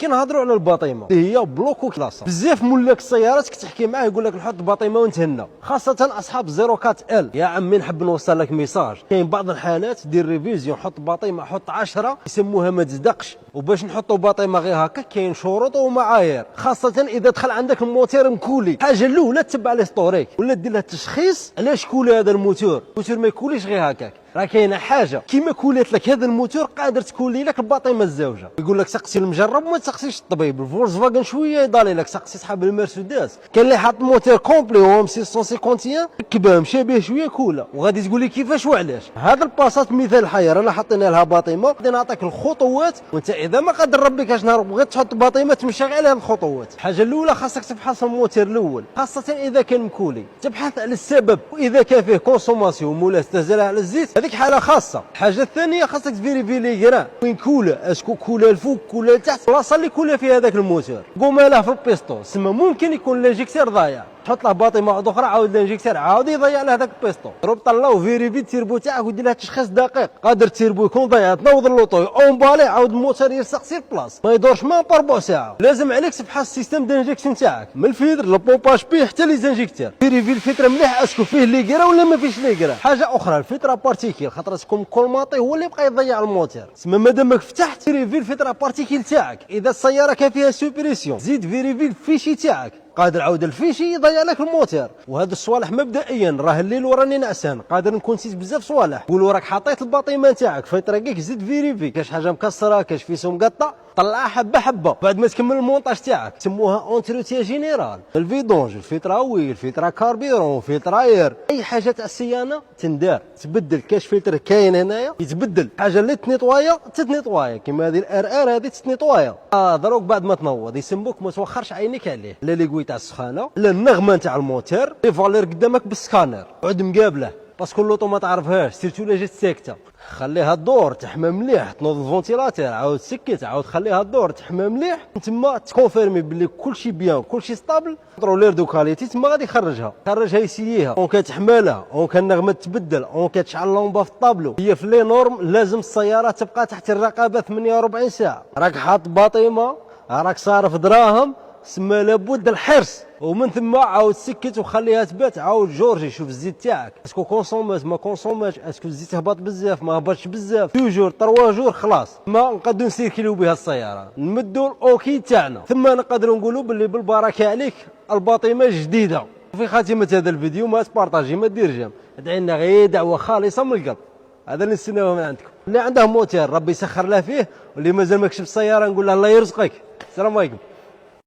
كنهضروا على الباطيمه اللي هي بلوكو كلاصه. بزاف ملاك السيارات كتحكي معاه يقول لك نحط باطيمه ونتهنى، خاصه اصحاب 04 ال. يا عمي نحب نوصل لك ميساج، كاين بعض الحالات دير ريفيزيون حط باطيمه حط 10 يسموها ما تصدقش، وباش نحطوا باطيمه غير هكا كاين شروط ومعايير، خاصه اذا دخل عندك الموتور مكولي. الحاجه الاولى تتبع لي ستوريك ولا دير له تشخيص علاش كولي هذا الموتور ما يكوليش غير هكاك. راه كاينه حاجه كيما كولات لك هذا الموتور قادر تكولي لك الباطيمه الزوجه. يقول لك سقسي المجرب وما تسقسيش الطبيب. الفولكس فاجن شويه يضالي لك سقسي صحاب المرسيدس، كان اللي حاط موتور كومبلي هو ام 651 ركبها مشى به شويه كولا، وغادي تقول لي كيفاش وعلاش. هذا الباصات مثال حي رانا حاطين لها باطيمه، غادي نعطيك الخطوات، وانت اذا ما قدر ربي كاش نهار بغيت تحط باطيمه تمشي غير على هذه الخطوات. الحاجه الاولى خاصك تفحص الموتور الاول، خاصه اذا كان مكولي، تبحث على السبب، واذا كان فيه كونسوماسيون مولا استهزال على الزيت هذيك حاله خاصه. الحاجه الثانيه خاصك تفيريفي لي كرا وين كولا، اسكو كولا الفوق كولا لتحت، البلاصه اللي كولا فيها هذاك الموتور قوم له في البيستون، سما ممكن يكون لانجيكتير ضايع، تحط له باطيمه واحده اخرى عاود لانجيكتير عاود يضيع له هذاك البيستون. ربط الله وفيريفي التيربو تاعك ودير له تشخيص دقيق، قادر التيربو يكون ضيع تنوض اللوطوي اونبالي عاود الموتور يلصق سير بلاص ما يدورش ما بربع ساعه. لازم عليك تبحث السيستم دانجيكسيون تاعك من الفيدر للبومباج بيه حتى لي زانجيكتير، فيريفي الفلتر مليح اسكو فيه لي كرا ولا ما فيش لي كرا. حاجه اخرى الفلتر بارتيكيل خاطر تكون كولماطي هو اللي يبقى يضيع الموتور، تسمى مادامك فتحت فيريفي الفلتر بارتيكيل تاعك. اذا السياره كان فيها سوبريسيون زيد فيريفي الفيشي تاعك، قادر عاود الفيشي يضيع لك الموتور. وهذا الصوالح مبدئيا راه الليل وراني نعسان، قادر نكون نسيت بزاف صوالح. قولوا راك حطيت الباطيمه تاعك في طريقك زيد فيريفي كاش حاجه مكسره كاش فيسو مقطع، طلعها حبه حبه بعد ما تكمل المونتاج تاعك. سموها اونتروتيا جينيرال، الفيدونج الفلتر اويل الفلتر كاربيرون الفلتر اير، اي حاجه تاع الصيانه تندار تبدل. كاش فلتر كاين هنايا يتبدل، حاجه اللي تنيطوايا تتنيطوايا كيما هذه الار ار هذه تتنيطوايا. دروك بعد ما تنوض يسموك ما توخرش عينيك عليه، لا لي تاع السخانه لا النغمه تاع الموتور، لي فالير قدامك بالسكانر عود مقابله باسكو اللوطو ما تعرفهاش سيرتو لا جات ساكته. خليها تدور تحمى مليح، تنوض الفونتيلاتور عاود سكت عاود خليها تدور تحمى مليح، تما تكونفيرمي بلي كلشي بيان كلشي ستابل. كونترولير دو كاليتي تما غادي يخرجها يسييها، اون كتحملها اون كان النغمه تبدل اون كتشعل لومبا في الطابلو. هي في لي نورم لازم السياره تبقى تحت الرقابه 48 ساعه. راك حاط باطيمه راك صارف دراهم، سما لابد الحرص، ومن ثم عاود سكت وخليها تبات. عاود جورجي شوف الزيت تاعك اسكو كونسومات ما كونسوماش، اسكو الزيت هبط بزاف ما هبطش بزاف. توجور 3 جور خلاص ما نقدروا نسيركيلو بها السياره، نمدوا الاوكي تاعنا ثم نقدروا نقولوا باللي بالبركه عليك الباطيمه جديده. وفي خاتمه هذا الفيديو ما تبارطاجي ما دير جيم، ادعي لنا غير دعوه خالصه من القلب، هذا اللي نستناوه من عندكم. اللي عنده موتور ربي يسخر له فيه، واللي مازال ما كشف السياره نقول له الله يرزقك. السلام عليكم.